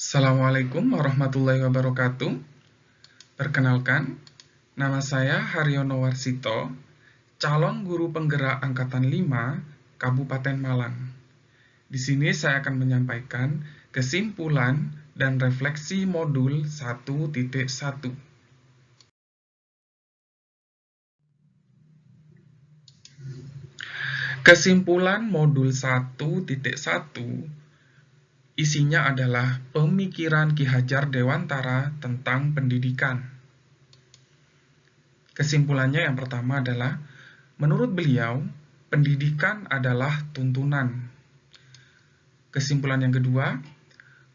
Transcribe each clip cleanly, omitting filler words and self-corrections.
Assalamualaikum warahmatullahi wabarakatuh. Perkenalkan, nama saya Haryono Warsito, calon guru penggerak Angkatan 5, Kabupaten Malang. Di sini saya akan menyampaikan kesimpulan dan refleksi modul 1.1. Kesimpulan modul 1.1 isinya adalah pemikiran Ki Hajar Dewantara tentang pendidikan. Kesimpulannya yang pertama adalah, menurut beliau, pendidikan adalah tuntunan. Kesimpulan yang kedua,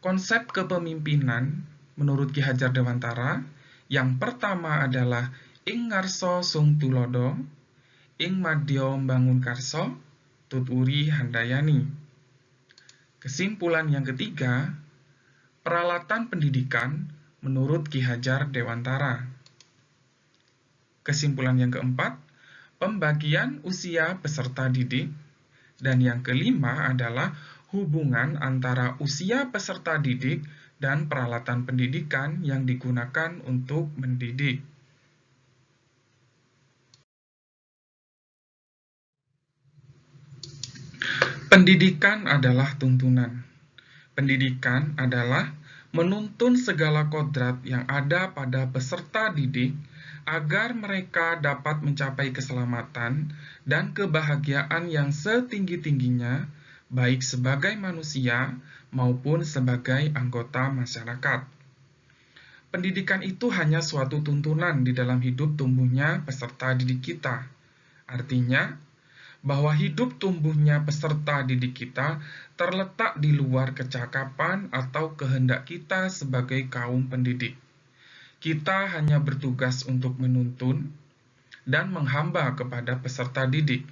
konsep kepemimpinan menurut Ki Hajar Dewantara, yang pertama adalah ing ngarso sung tulodo, ing madya mbangun karso, tuturi handayani. Kesimpulan yang ketiga, peralatan pendidikan menurut Ki Hajar Dewantara. Kesimpulan yang keempat, pembagian usia peserta didik. Dan yang kelima adalah hubungan antara usia peserta didik dan peralatan pendidikan yang digunakan untuk mendidik. Pendidikan adalah tuntunan. Pendidikan adalah menuntun segala kodrat yang ada pada peserta didik agar mereka dapat mencapai keselamatan dan kebahagiaan yang setinggi-tingginya, baik sebagai manusia maupun sebagai anggota masyarakat. Pendidikan itu hanya suatu tuntunan di dalam hidup tumbuhnya peserta didik kita. Artinya, bahwa hidup tumbuhnya peserta didik kita terletak di luar kecakapan atau kehendak kita sebagai kaum pendidik. Kita hanya bertugas untuk menuntun dan menghamba kepada peserta didik.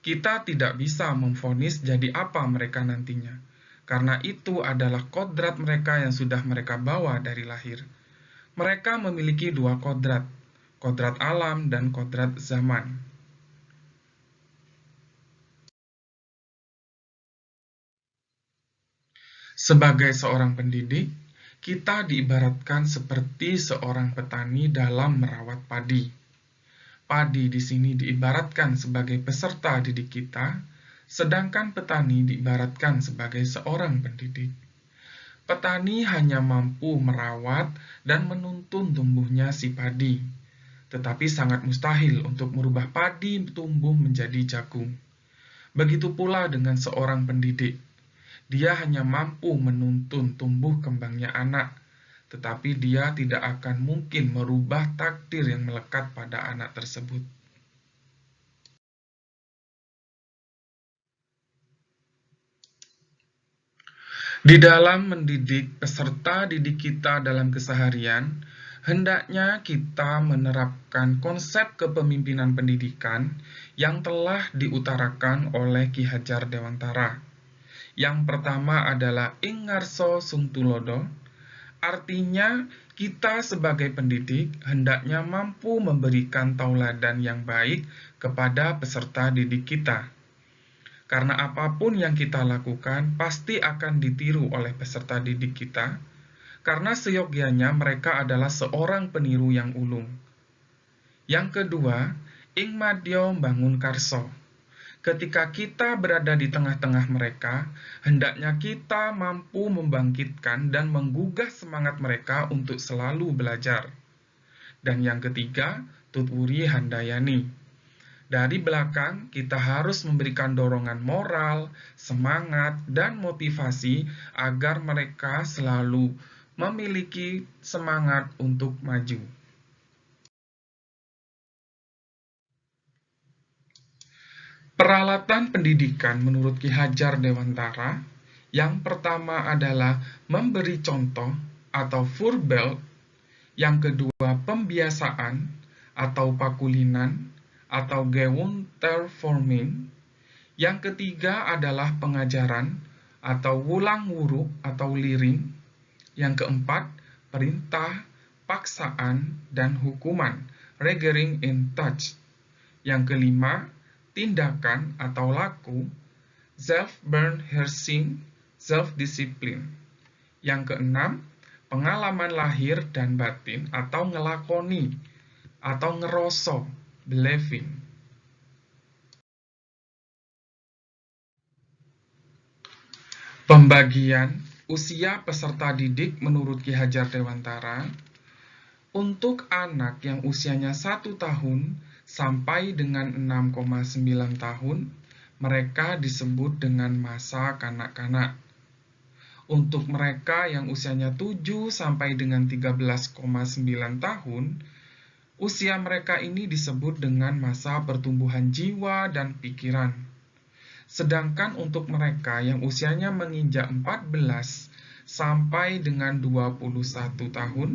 Kita tidak bisa memvonis jadi apa mereka nantinya, karena itu adalah kodrat mereka yang sudah mereka bawa dari lahir. Mereka memiliki dua kodrat, kodrat alam dan kodrat zaman. Sebagai seorang pendidik, kita diibaratkan seperti seorang petani dalam merawat padi. Padi di sini diibaratkan sebagai peserta didik kita, sedangkan petani diibaratkan sebagai seorang pendidik. Petani hanya mampu merawat dan menuntun tumbuhnya si padi, tetapi sangat mustahil untuk merubah padi tumbuh menjadi jagung. Begitu pula dengan seorang pendidik. Dia hanya mampu menuntun tumbuh kembangnya anak, tetapi dia tidak akan mungkin merubah takdir yang melekat pada anak tersebut. Di dalam mendidik peserta didik kita dalam keseharian, hendaknya kita menerapkan konsep kepemimpinan pendidikan yang telah diutarakan oleh Ki Hajar Dewantara. Yang pertama adalah ing ngarso sung tulodo, artinya kita sebagai pendidik hendaknya mampu memberikan tauladan yang baik kepada peserta didik kita. Karena apapun yang kita lakukan pasti akan ditiru oleh peserta didik kita, karena seyogyanya mereka adalah seorang peniru yang ulung. Yang kedua, ing madya mbangun karso. Ketika kita berada di tengah-tengah mereka, hendaknya kita mampu membangkitkan dan menggugah semangat mereka untuk selalu belajar. Dan yang ketiga, tuturi handayani. Dari belakang, kita harus memberikan dorongan moral, semangat, dan motivasi agar mereka selalu memiliki semangat untuk maju. Peralatan pendidikan menurut Ki Hajar Dewantara, yang pertama adalah memberi contoh atau voorbeeld, yang kedua pembiasaan atau pakulinan atau gewontervorming, yang ketiga adalah pengajaran atau wulang wuruk atau liring, yang keempat perintah, paksaan, dan hukuman, regering in touch, yang kelima tindakan atau laku, self-behearsing, self-discipline. Yang keenam, pengalaman lahir dan batin atau ngelakoni atau ngeroso, believing. Pembagian usia peserta didik menurut Ki Hajar Dewantara. Untuk anak yang usianya 1 tahun sampai dengan 6,9 tahun, mereka disebut dengan masa kanak-kanak. Untuk mereka yang usianya 7 sampai dengan 13,9 tahun, usia mereka ini disebut dengan masa pertumbuhan jiwa dan pikiran. Sedangkan untuk mereka yang usianya menginjak 14 sampai dengan 21 tahun,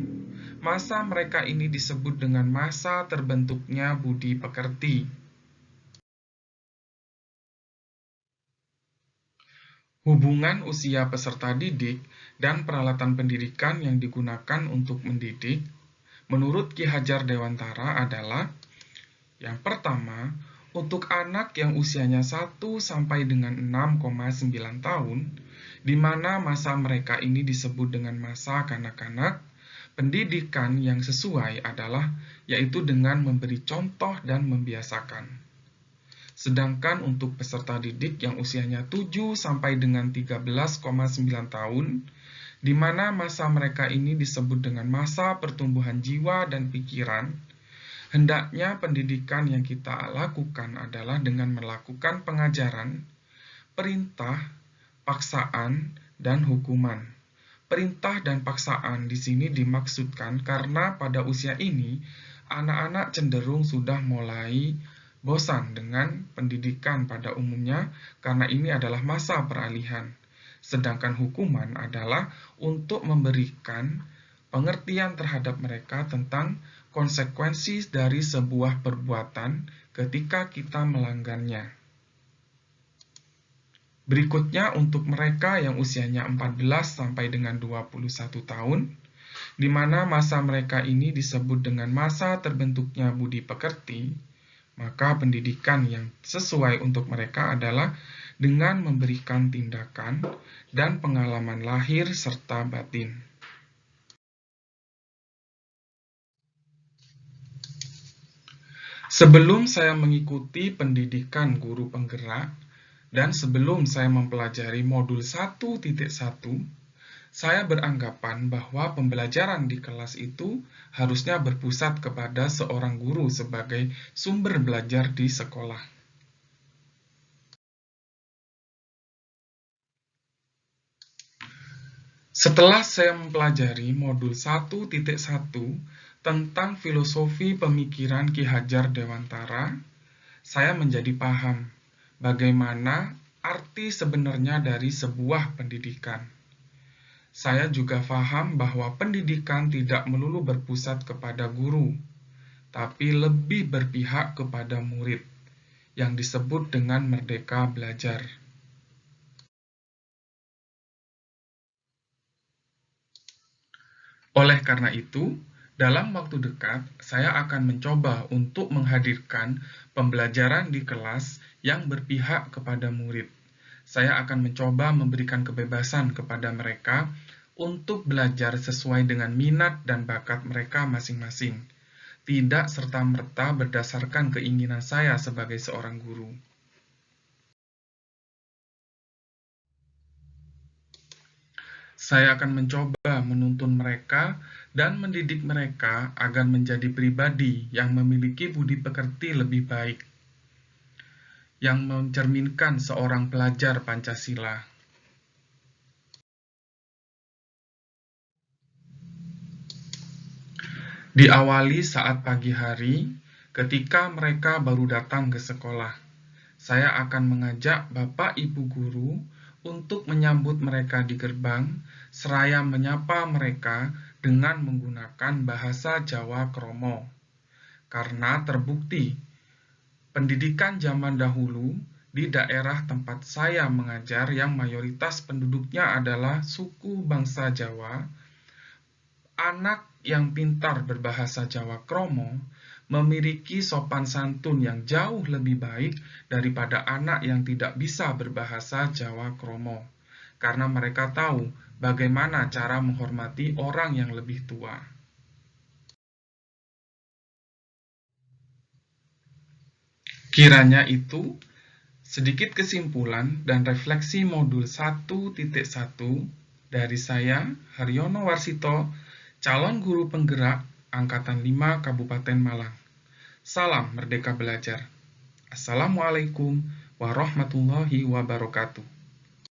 masa mereka ini disebut dengan masa terbentuknya budi pekerti. Hubungan usia peserta didik dan peralatan pendidikan yang digunakan untuk mendidik, menurut Ki Hajar Dewantara adalah: yang pertama, untuk anak yang usianya 1 sampai dengan 6,9 tahun, di mana masa mereka ini disebut dengan masa kanak-kanak, pendidikan yang sesuai adalah yaitu dengan memberi contoh dan membiasakan. Sedangkan untuk peserta didik yang usianya 7 sampai dengan 13,9 tahun, di mana masa mereka ini disebut dengan masa pertumbuhan jiwa dan pikiran, hendaknya pendidikan yang kita lakukan adalah dengan melakukan pengajaran, perintah, paksaan, dan hukuman. Perintah dan paksaan di sini dimaksudkan karena pada usia ini, anak-anak cenderung sudah mulai bosan dengan pendidikan pada umumnya karena ini adalah masa peralihan. Sedangkan hukuman adalah untuk memberikan pengertian terhadap mereka tentang konsekuensi dari sebuah perbuatan ketika kita melanggarnya. Berikutnya untuk mereka yang usianya 14 sampai dengan 21 tahun, di mana masa mereka ini disebut dengan masa terbentuknya budi pekerti, maka pendidikan yang sesuai untuk mereka adalah dengan memberikan tindakan dan pengalaman lahir serta batin. Sebelum saya mengikuti pendidikan guru penggerak, dan sebelum saya mempelajari modul 1.1, saya beranggapan bahwa pembelajaran di kelas itu harusnya berpusat kepada seorang guru sebagai sumber belajar di sekolah. Setelah saya mempelajari modul 1.1 tentang filosofi pemikiran Ki Hajar Dewantara, saya menjadi paham bagaimana arti sebenarnya dari sebuah pendidikan. Saya juga paham bahwa pendidikan tidak melulu berpusat kepada guru, tapi lebih berpihak kepada murid, yang disebut dengan merdeka belajar. Oleh karena itu, dalam waktu dekat, saya akan mencoba untuk menghadirkan pembelajaran di kelas yang berpihak kepada murid. Saya akan mencoba memberikan kebebasan kepada mereka untuk belajar sesuai dengan minat dan bakat mereka masing-masing, tidak serta-merta berdasarkan keinginan saya sebagai seorang guru. Saya akan mencoba menuntun mereka dan mendidik mereka agar menjadi pribadi yang memiliki budi pekerti lebih baik, yang mencerminkan seorang pelajar Pancasila. Diawali saat pagi hari, ketika mereka baru datang ke sekolah. Saya akan mengajak Bapak Ibu guru untuk menyambut mereka di gerbang, seraya menyapa mereka dengan menggunakan bahasa Jawa Kromo. Karena terbukti, pendidikan zaman dahulu di daerah tempat saya mengajar yang mayoritas penduduknya adalah suku bangsa Jawa, anak yang pintar berbahasa Jawa Kromo memiliki sopan santun yang jauh lebih baik daripada anak yang tidak bisa berbahasa Jawa Kromo. karena mereka tahu bagaimana cara menghormati orang yang lebih tua. Kiranya itu sedikit kesimpulan dan refleksi modul 1.1 dari saya, Haryono Warsito, calon guru penggerak Angkatan 5 Kabupaten Malang. Salam Merdeka Belajar. Assalamualaikum warahmatullahi wabarakatuh.